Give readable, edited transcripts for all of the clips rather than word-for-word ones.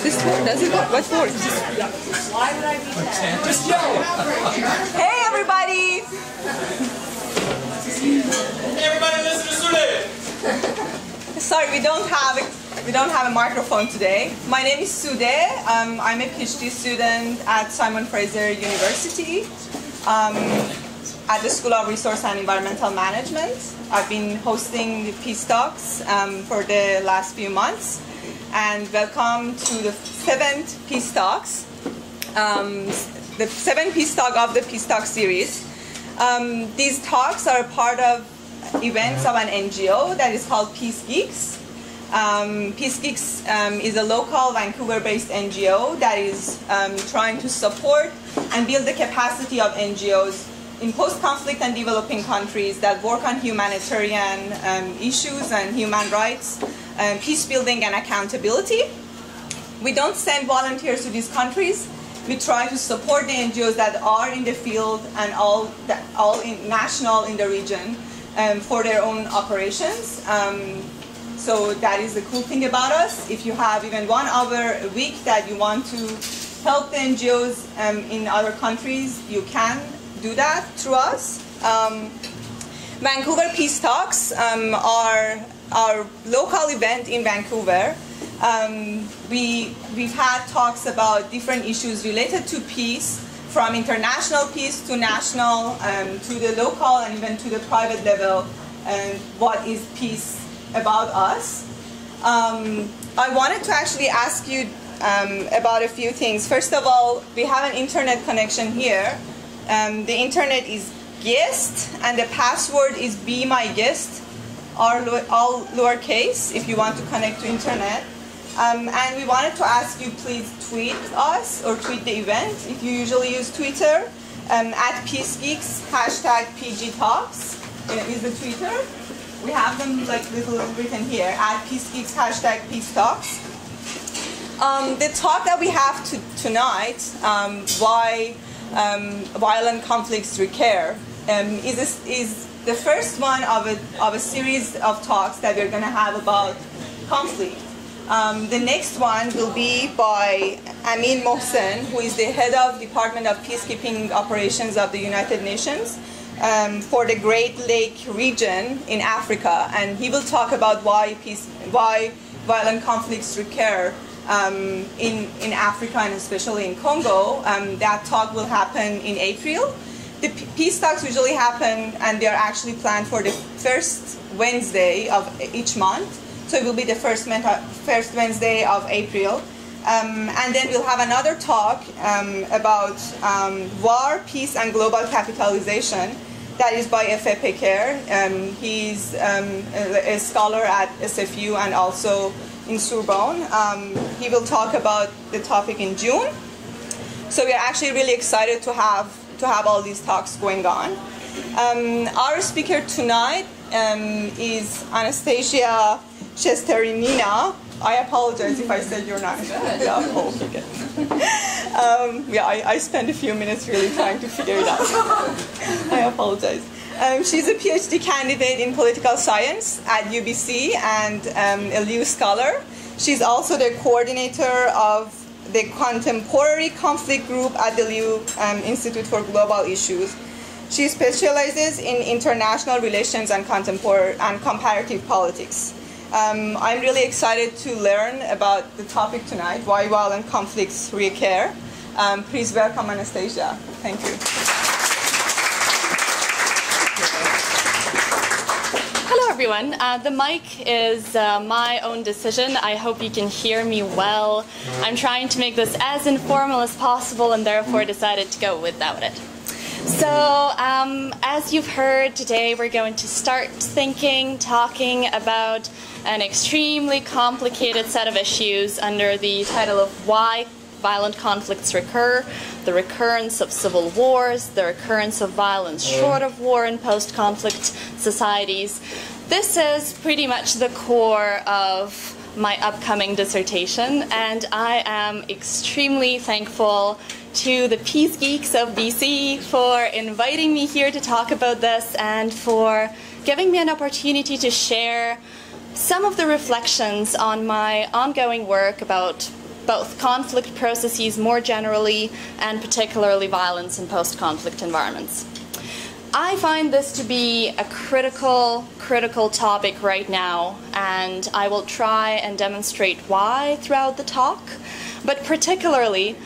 This work? Does it work? What works? Why would I be that? Just yell. Hey, everybody! Hey, everybody, listen to Sude. Sorry, we don't have a microphone today. My name is Sude. I'm a PhD student at Simon Fraser University at the School of Resource and Environmental Management. I've been hosting the PeaceTalks for the last few months. And welcome to the 7th PeaceTalks, the 7th PeaceTalk of the PeaceTalk series. These talks are part of events of an NGO that is called PeaceGeeks. PeaceGeeks is a local Vancouver-based NGO that is trying to support and build the capacity of NGOs in post-conflict and developing countries that work on humanitarian issues and human rights, peace building and accountability. We don't send volunteers to these countries. We try to support the NGOs that are in the field and all national in the region for their own operations. So that is the cool thing about us. If you have even 1 hour a week that you want to help the NGOs in other countries, you can do that through us. Vancouver PeaceTalks are our local event in Vancouver. We've had talks about different issues related to peace, from international peace to national, to the local and even to the private level, and what is peace about us. I wanted to actually ask you about a few things. First of all, we have an internet connection here. The internet is guest, and the password is be my guest, all lowercase, if you want to connect to internet. And we wanted to ask you, please tweet us or tweet the event if you usually use Twitter, at PeaceGeeks, #PGTalks is the Twitter. We have them like little written here, at PeaceGeeks, #PeaceTalks. The talk that we have tonight, why violent conflicts recur, is the first one of a series of talks that we're going to have about conflict. The next one will be by Amin Mohsen, who is the head of Department of Peacekeeping Operations of the United Nations for the Great Lake region in Africa, and he will talk about why violent conflicts recur in Africa and especially in Congo. That talk will happen in April. The Peace Talks usually happen, and they are actually planned for the first Wednesday of each month. So it will be the first Wednesday of April. And then we'll have another talk about war, peace, and global capitalization. That is by Efe Peker. He's a scholar at SFU and also in Sorbonne. He will talk about the topic in June. So we are actually really excited to have all these talks going on. Our speaker tonight is Anastasia Chesterinina. I apologize if I said your name. Yeah, I spent a few minutes really trying to figure it out. I apologize. She's a PhD candidate in political science at UBC and a LIU scholar. She's also the coordinator of the Contemporary Conflict Group at the LIU Institute for Global Issues. She specializes in international relations and comparative politics. I'm really excited to learn about the topic tonight, why violent conflicts recur. Please welcome Anastasia. Thank you. Hello, everyone. The mic is my own decision. I hope you can hear me well. I'm trying to make this as informal as possible and therefore decided to go without it. So, as you've heard today, we're going to start talking about an extremely complicated set of issues under the title of Why Violent Conflicts Recur, the recurrence of civil wars, the recurrence of violence short of war in post-conflict societies. This is pretty much the core of my upcoming dissertation, and I am extremely thankful to the Peace Geeks of BC for inviting me here to talk about this and for giving me an opportunity to share some of the reflections on my ongoing work about both conflict processes more generally and particularly violence in post-conflict environments. I find this to be a critical topic right now, and I will try and demonstrate why throughout the talk. But particularly,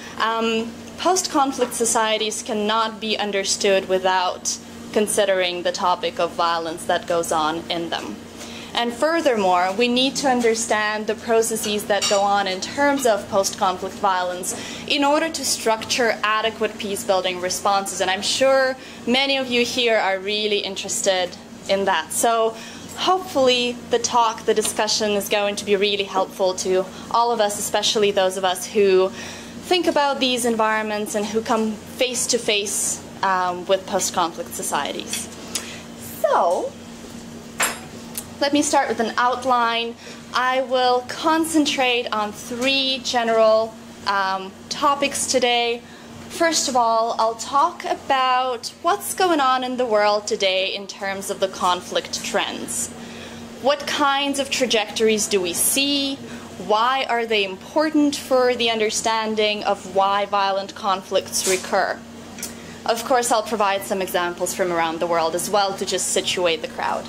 post-conflict societies cannot be understood without considering the topic of violence that goes on in them. And furthermore, we need to understand the processes that go on in terms of post-conflict violence in order to structure adequate peace-building responses. And I'm sure many of you here are really interested in that. So hopefully the discussion is going to be really helpful to all of us, especially those of us who think about these environments and who come face to face with post-conflict societies. So, let me start with an outline. I will concentrate on 3 general topics today. First of all, I'll talk about what's going on in the world today in terms of the conflict trends. What kinds of trajectories do we see? Why are they important for the understanding of why violent conflicts recur? Of course, I'll provide some examples from around the world as well to just situate the crowd.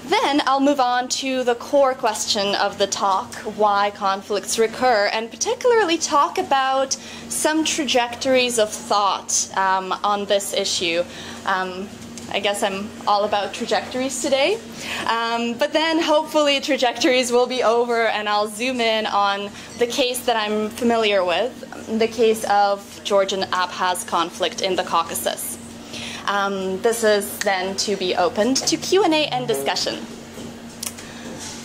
Then I'll move on to the core question of the talk, why conflicts recur, and particularly talk about some trajectories of thought on this issue. I guess I'm all about trajectories today, but then hopefully trajectories will be over and I'll zoom in on the case that I'm familiar with, the case of Georgian-Abkhaz conflict in the Caucasus. This is then to be opened to Q&A and discussion.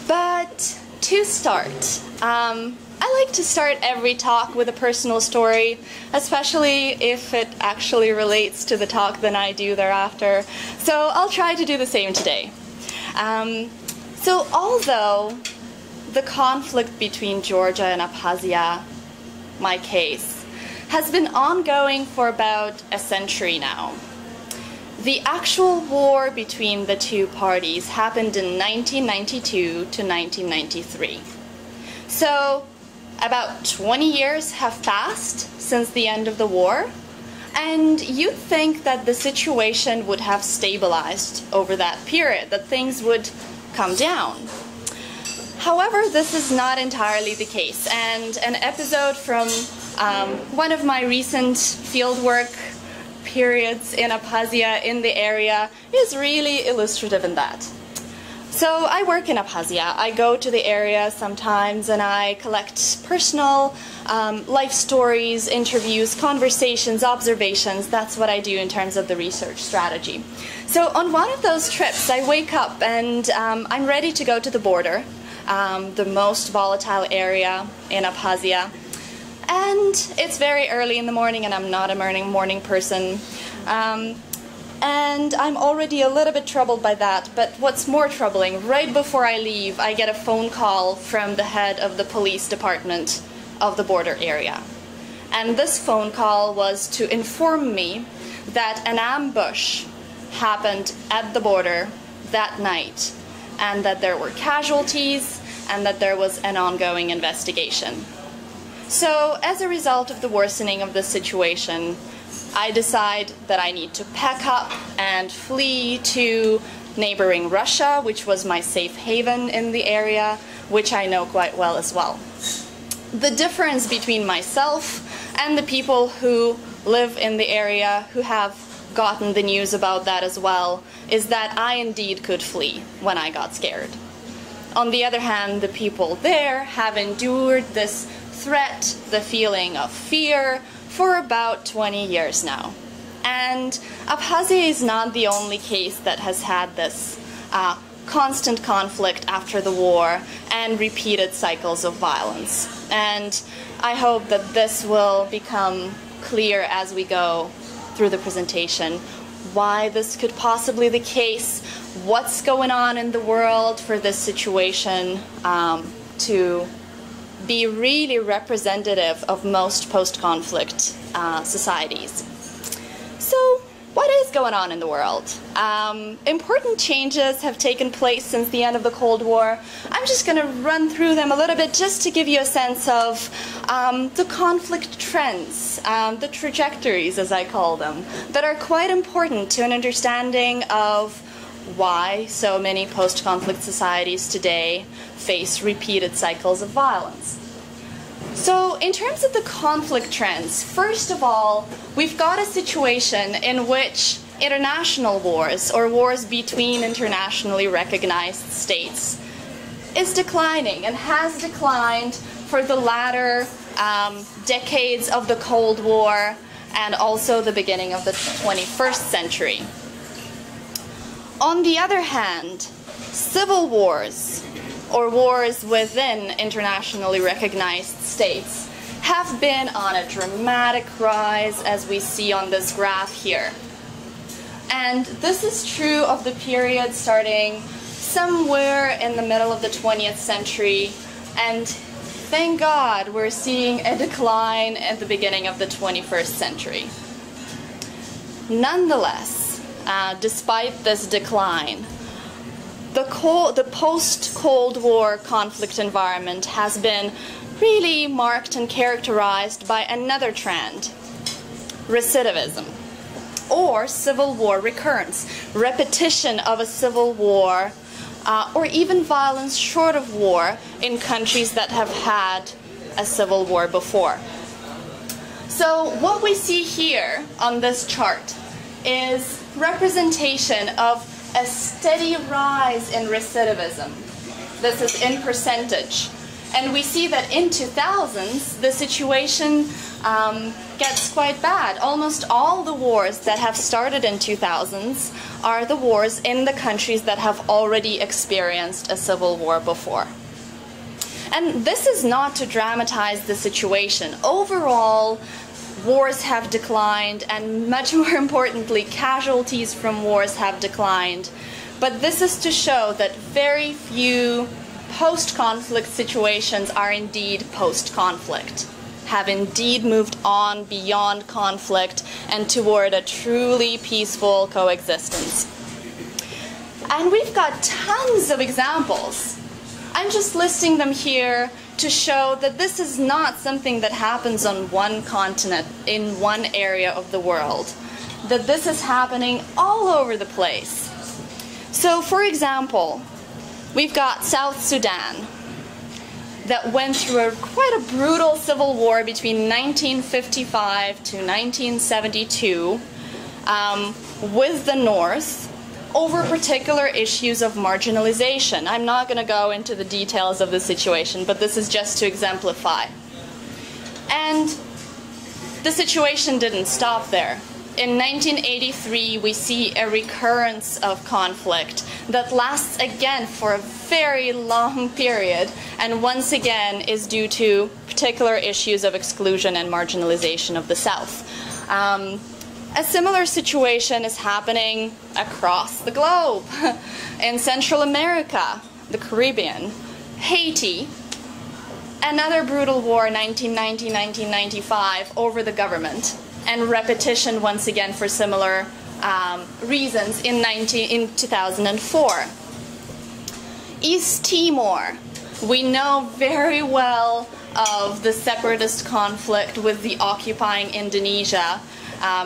But to start, I like to start every talk with a personal story, especially if it actually relates to the talk that I do thereafter. So I'll try to do the same today. So although the conflict between Georgia and Abkhazia, my case, has been ongoing for about a century now, the actual war between the two parties happened in 1992 to 1993. So about 20 years have passed since the end of the war, and you'd think that the situation would have stabilized over that period, that things would come down. However, this is not entirely the case, and an episode from one of my recent fieldwork periods in Abkhazia in the area is really illustrative in that. So I work in Abkhazia. I go to the area sometimes and I collect personal life stories, interviews, conversations, observations. That's what I do in terms of the research strategy. So on one of those trips I wake up and I'm ready to go to the border, the most volatile area in Abkhazia. And it's very early in the morning and I'm not a morning person. And I'm already a little bit troubled by that, but what's more troubling, right before I leave, I get a phone call from the head of the police department of the border area. And this phone call was to inform me that an ambush happened at the border that night, and that there were casualties, and that there was an ongoing investigation. So, as a result of the worsening of the situation, I decide that I need to pack up and flee to neighboring Russia, which was my safe haven in the area, which I know quite well as well. The difference between myself and the people who live in the area who have gotten the news about that as well is that I indeed could flee when I got scared. On the other hand, the people there have endured this threat, the feeling of fear, for about 20 years now. And Abkhazia is not the only case that has had this constant conflict after the war and repeated cycles of violence. And I hope that this will become clear as we go through the presentation, why this could possibly be the case, what's going on in the world for this situation to be really representative of most post-conflict societies. So what is going on in the world? Important changes have taken place since the end of the Cold War. I'm just going to run through them a little bit just to give you a sense of the conflict trends, the trajectories, as I call them, that are quite important to an understanding of why so many post-conflict societies today face repeated cycles of violence. So in terms of the conflict trends, first of all, we've got a situation in which international wars, or wars between internationally recognized states, is declining and has declined for the latter decades of the Cold War and also the beginning of the 21st century. On the other hand, civil wars, or wars within internationally recognized states, have been on a dramatic rise, as we see on this graph here. And this is true of the period starting somewhere in the middle of the 20th century, and thank God we're seeing a decline at the beginning of the 21st century. Nonetheless, despite this decline, the post-Cold War conflict environment has been really marked and characterized by another trend: recidivism, or civil war recurrence, repetition of a civil war, or even violence short of war in countries that have had a civil war before. So what we see here on this chart is representation of a steady rise in recidivism. This is in percentage. And we see that in 2000s, the situation gets quite bad. Almost all the wars that have started in 2000s are the wars in the countries that have already experienced a civil war before. And this is not to dramatize the situation. Overall, wars have declined, and much more importantly, casualties from wars have declined. But this is to show that very few post-conflict situations are indeed post-conflict, have indeed moved on beyond conflict and toward a truly peaceful coexistence. And we've got tons of examples. I'm just listing them here to show that this is not something that happens on one continent, in one area of the world, that this is happening all over the place. So, for example, we've got South Sudan that went through quite a brutal civil war between 1955 to 1972 with the North over particular issues of marginalization. I'm not going to go into the details of the situation, but this is just to exemplify. And the situation didn't stop there. In 1983, we see a recurrence of conflict that lasts again for a very long period, and once again is due to particular issues of exclusion and marginalization of the South. A similar situation is happening across the globe. In Central America, the Caribbean, Haiti, another brutal war, 1990-1995, over the government, and repetition once again for similar reasons in 2004. East Timor, we know very well of the separatist conflict with the occupying Indonesia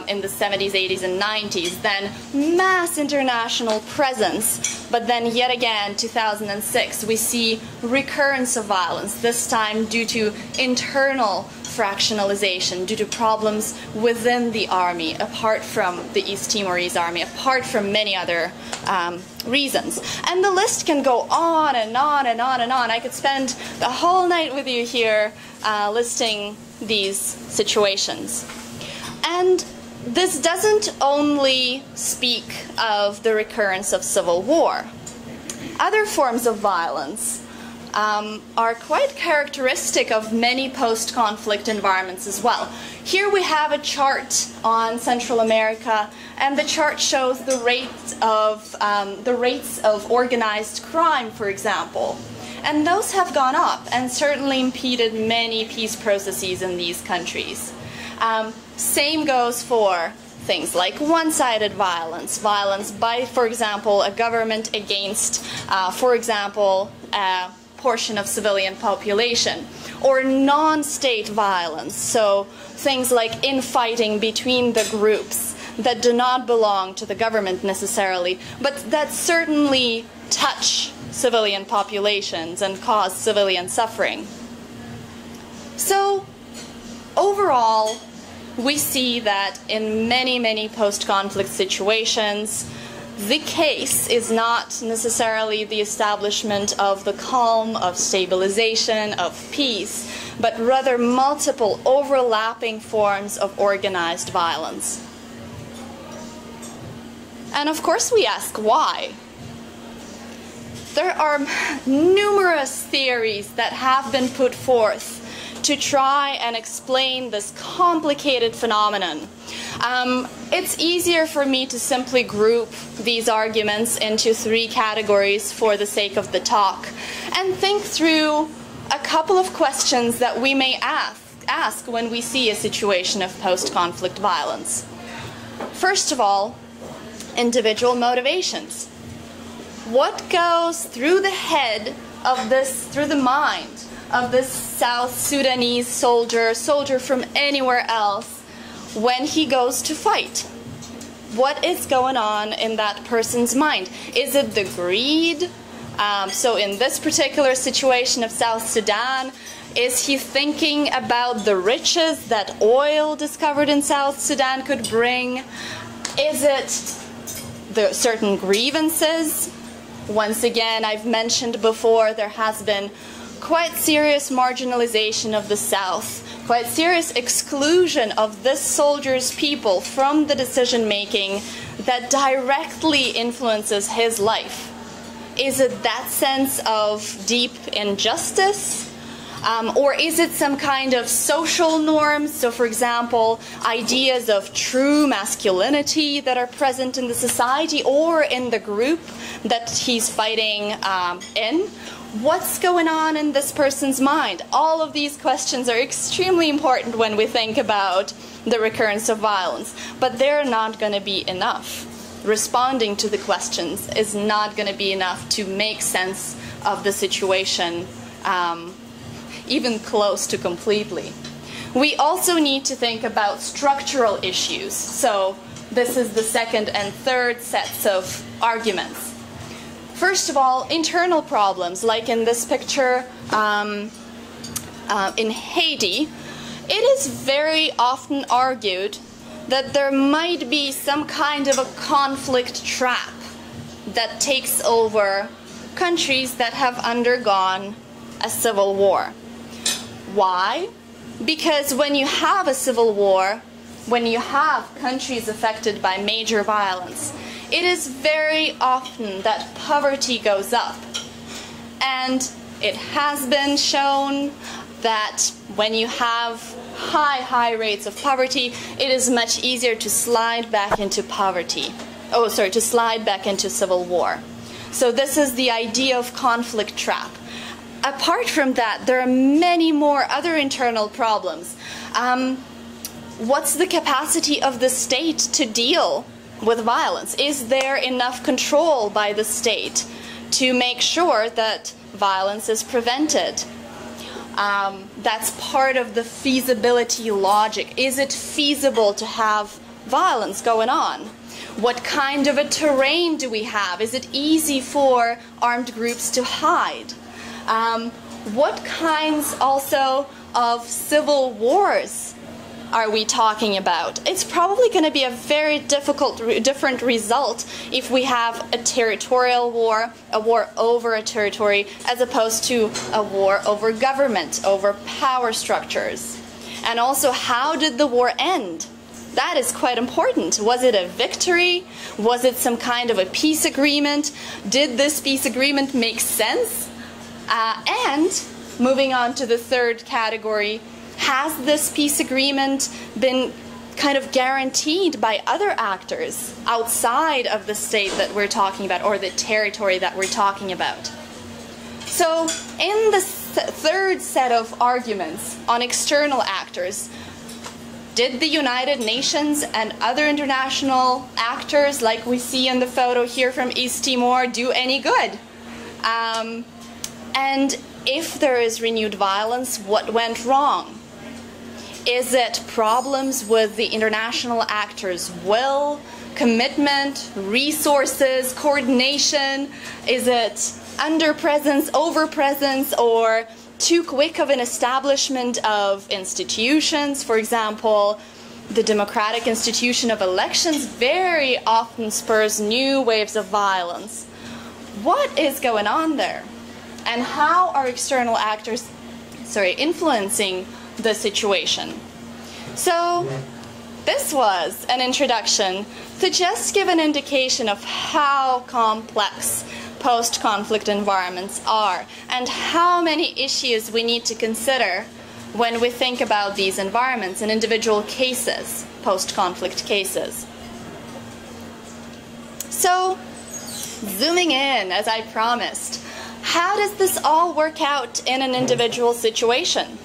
in the 70s, 80s, and 90s, then mass international presence, but then yet again, 2006, we see recurrence of violence, this time due to internal fractionalization, due to problems within the army, apart from the East Timorese army, apart from many other reasons. And the list can go on and on and on and on. I could spend the whole night with you here listing these situations. And this doesn't only speak of the recurrence of civil war. Other forms of violence are quite characteristic of many post-conflict environments as well. Here we have a chart on Central America, and the chart shows the rates of organized crime, for example. And those have gone up and certainly impeded many peace processes in these countries. Same goes for things like one-sided violence, violence by, for example, a government against, for example, a portion of civilian population, or non-state violence, so things like infighting between the groups that do not belong to the government necessarily, but that certainly touch civilian populations and cause civilian suffering. So, overall, we see that in many, many post-conflict situations, the case is not necessarily the establishment of the calm, of stabilization, of peace, but rather multiple overlapping forms of organized violence. And of course we ask why. There are numerous theories that have been put forth to try and explain this complicated phenomenon. It's easier for me to simply group these arguments into 3 categories for the sake of the talk, and think through a couple of questions that we may ask when we see a situation of post-conflict violence. First of all, individual motivations. What goes through the head of this, through the mind of this South Sudanese soldier from anywhere else when he goes to fight? What is going on in that person's mind? Is it the greed? So in this particular situation of South Sudan, is he thinking about the riches that oil discovered in South Sudan could bring? Is it the certain grievances? Once again, I've mentioned before, there has been quite serious marginalization of the South, quite serious exclusion of this soldier's people from the decision-making that directly influences his life. Is it that sense of deep injustice? Or is it some kind of social norms? So, for example, ideas of true masculinity that are present in the society or in the group that he's fighting in? What's going on in this person's mind? All of these questions are extremely important when we think about the recurrence of violence, but they're not going to be enough. Responding to the questions is not going to be enough to make sense of the situation, even close to completely. We also need to think about structural issues. So this is the second and third sets of arguments. First of all, internal problems, like in this picture in Haiti. It is very often argued that there might be some kind of a conflict trap that takes over countries that have undergone a civil war. Why? Because when you have a civil war, when you have countries affected by major violence, it is very often that poverty goes up. And it has been shown that when you have high rates of poverty, it is much easier to slide back into to slide back into civil war. So this is the idea of conflict trap. Apart from that, there are many more other internal problems. What's the capacity of the state to deal with violence? Is there enough control by the state to make sure that violence is prevented? That's part of the feasibility logic. Is it feasible to have violence going on? What kind of a terrain do we have? Is it easy for armed groups to hide? What kinds also of civil wars are we talking about? It's probably going to be a very different result if we have a territorial war, a war over a territory, as opposed to a war over government, over power structures. And also, how did the war end? That is quite important. Was it a victory? Was it some kind of a peace agreement? Did this peace agreement make sense? And moving on to the third category, has this peace agreement been kind of guaranteed by other actors outside of the state that we're talking about, or the territory that we're talking about? So in the third set of arguments on external actors, Did the United Nations and other international actors, like we see in the photo here from East Timor, do any good? And if there is renewed violence, what went wrong? Is it problems with the international actors' will, commitment, resources, coordination? Is it underpresence, overpresence, or too quick of an establishment of institutions? For example, the democratic institution of elections very often spurs new waves of violence. What is going on there? And how are external actors, influencing the situation? So, this was an introduction to just give an indication of how complex post-conflict environments are and how many issues we need to consider when we think about these environments in individual cases, post-conflict cases. So, zooming in, as I promised, how does this all work out in an individual situation?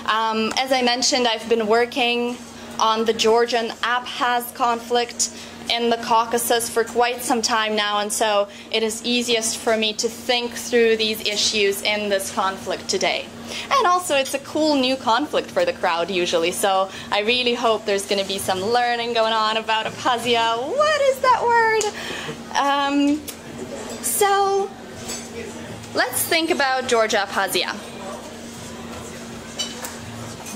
As I mentioned, I've been working on the Georgian-Abkhaz conflict in the Caucasus for quite some time now, and so it is easiest for me to think through these issues in this conflict today. And also, it's a cool new conflict for the crowd usually, so I really hope there's going to be some learning going on about Abkhazia. What is that word? So, let's think about Georgia-Abkhazia.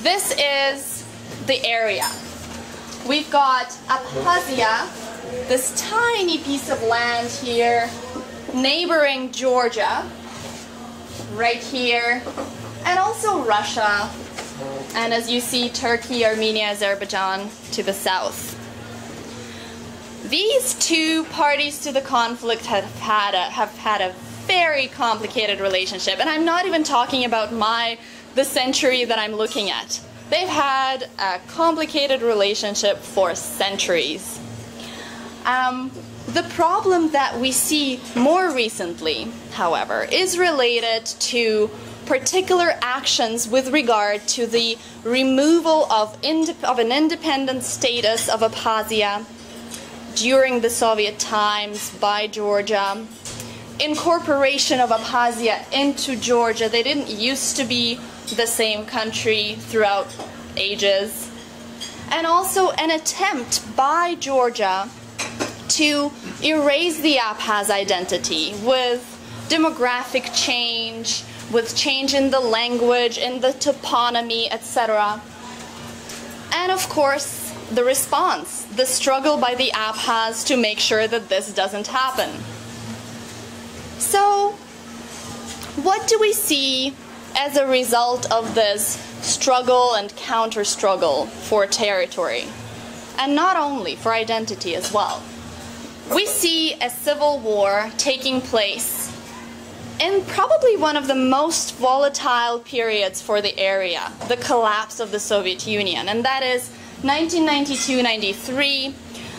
This is the area. We've got Abkhazia, this tiny piece of land here, neighboring Georgia, right here, and also Russia, and as you see, Turkey, Armenia, Azerbaijan to the south. These two parties to the conflict have had a very complicated relationship, and I'm not even talking about the century that I'm looking at. They've had a complicated relationship for centuries. The problem that we see more recently, however, is related to particular actions with regard to the removal of an independent status of Abkhazia during the Soviet times by Georgia, incorporation of Abkhazia into Georgia. They didn't used to be the same country throughout ages, and also an attempt by Georgia to erase the Abkhaz identity with demographic change, with change in the language, in the toponymy, etc. And of course, the response, the struggle by the Abkhaz to make sure that this doesn't happen. So, what do we see as a result of this struggle and counter-struggle for territory? And not only for identity as well. We see a civil war taking place in probably one of the most volatile periods for the area, the collapse of the Soviet Union, and that is 1992-93.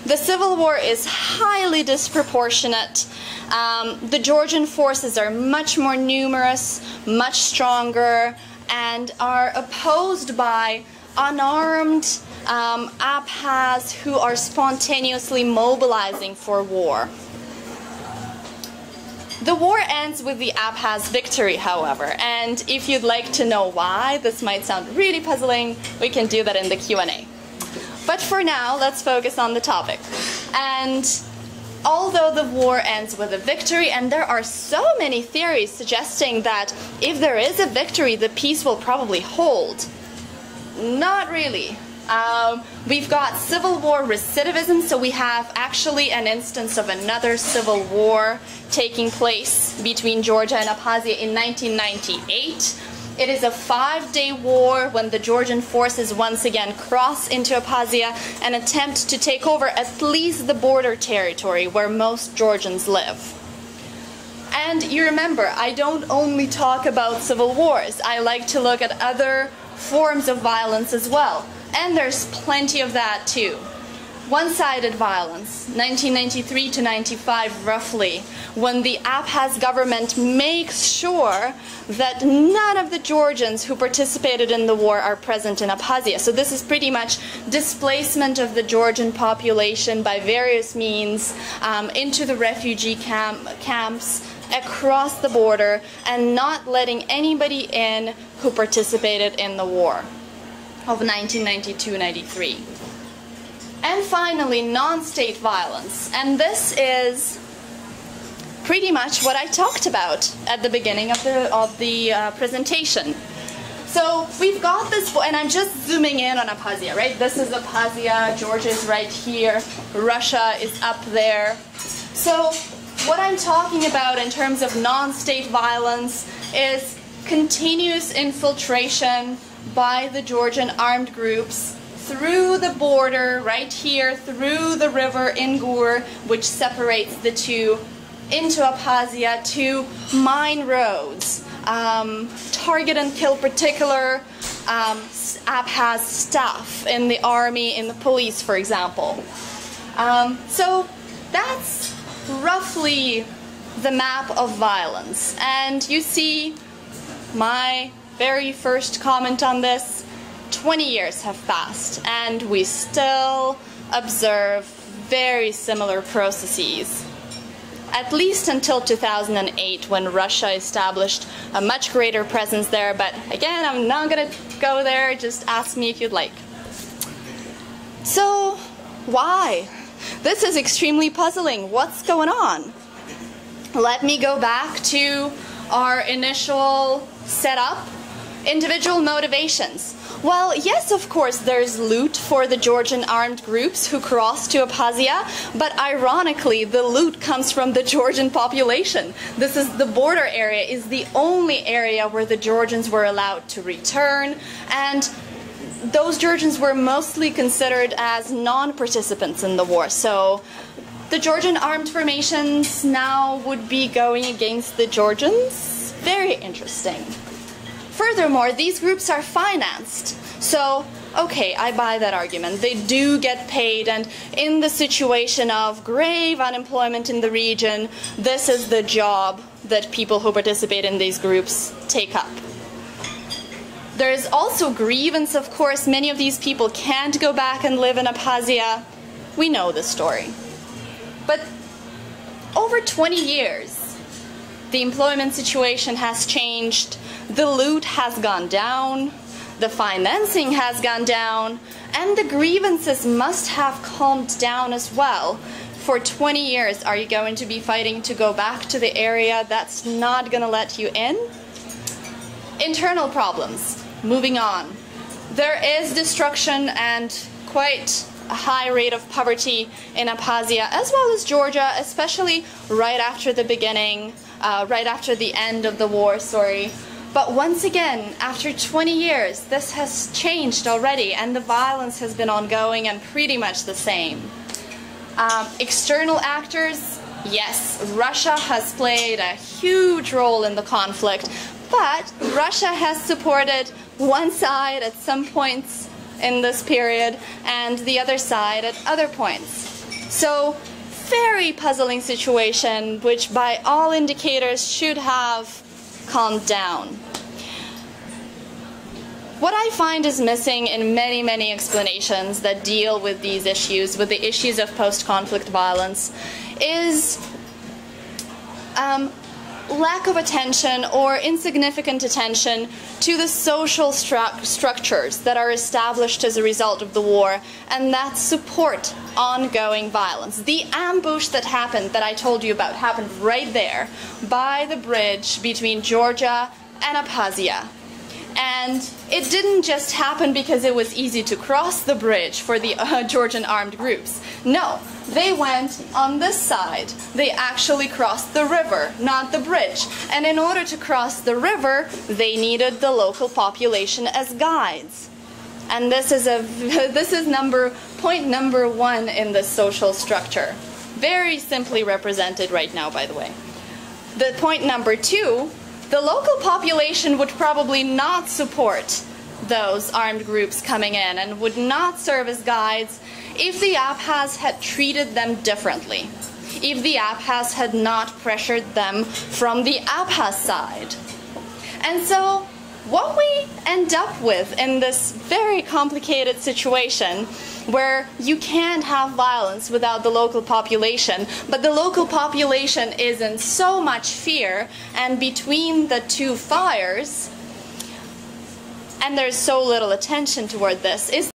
The civil war is highly disproportionate. The Georgian forces are much more numerous, much stronger, and are opposed by unarmed Abkhaz who are spontaneously mobilizing for war. The war ends with the Abkhaz victory, however, and if you'd like to know why, this might sound really puzzling, we can do that in the Q&A. But for now, let's focus on the topic. And although the war ends with a victory, and there are so many theories suggesting that if there is a victory, the peace will probably hold. Not really. We've got civil war recidivism, so we have actually an instance of another civil war taking place between Georgia and Abkhazia in 1998. It is a 5-day war when the Georgian forces once again cross into Abkhazia and attempt to take over at least the border territory where most Georgians live. And you remember, I don't only talk about civil wars. I like to look at other forms of violence as well. And there's plenty of that too. one-sided violence, 1993 to 95 roughly, when the Abkhaz government makes sure that none of the Georgians who participated in the war are present in Abkhazia. So this is pretty much displacement of the Georgian population by various means into the refugee camps across the border, and not letting anybody in who participated in the war of 1992-93. And finally, non-state violence. And this is pretty much what I talked about at the beginning of the presentation. So we've got this, and I'm just zooming in on Abkhazia, right? This is Abkhazia, Georgia is right here, Russia is up there. So what I'm talking about in terms of non-state violence is continuous infiltration by the Georgian armed groups through the border, right here, through the river Ingur, which separates the two, into Abkhazia, to mine roads, target and kill particular Abkhaz staff in the army, in the police, for example. So that's roughly the map of violence. And you see my very first comment on this. 20 years have passed and we still observe very similar processes. At least until 2008, when Russia established a much greater presence there, but again, I'm not going to go there, just ask me if you'd like. So, why? This is extremely puzzling. What's going on? Let me go back to our initial setup. Individual motivations. Well, yes, of course, there's loot for the Georgian armed groups who crossed to Abkhazia, but ironically, the loot comes from the Georgian population. This is the border area, is the only area where the Georgians were allowed to return, and those Georgians were mostly considered as non-participants in the war. So the Georgian armed formations now would be going against the Georgians. Very interesting. Furthermore, these groups are financed. So, okay, I buy that argument. They do get paid, and in the situation of grave unemployment in the region, this is the job that people who participate in these groups take up. There is also grievance, of course. Many of these people can't go back and live in Abkhazia. We know the story. But over 20 years, the employment situation has changed. The loot has gone down, the financing has gone down, and the grievances must have calmed down as well. For 20 years, are you going to be fighting to go back to the area that's not going to let you in? Internal problems. Moving on. There is destruction and quite a high rate of poverty in Abkhazia as well as Georgia, especially right after the beginning, right after the end of the war, But once again, after 20 years, this has changed already, and the violence has been ongoing and pretty much the same. External actors, yes, Russia has played a huge role in the conflict, but Russia has supported one side at some points in this period and the other side at other points. So, very puzzling situation, which by all indicators should have calmed down. What I find is missing in many, many explanations that deal with these issues, with the issues of post-conflict violence, is lack of attention or insignificant attention to the social structures that are established as a result of the war and that support ongoing violence. The ambush that happened, that I told you about, happened right there by the bridge between Georgia and Abkhazia. And it didn't just happen because it was easy to cross the bridge for the Georgian armed groups. No, they went on this side. They actually crossed the river, not the bridge. And in order to cross the river, they needed the local population as guides. And this is point number one in the social structure. Very simply represented right now, by the way. The point number two, the local population would probably not support those armed groups coming in and would not serve as guides if the APHAS had treated them differently, if the APHAS had not pressured them from the APHAS side. And so what we end up with in this very complicated situation, where you can't have violence without the local population, but the local population is in so much fear and between the two fires, and there's so little attention toward this, is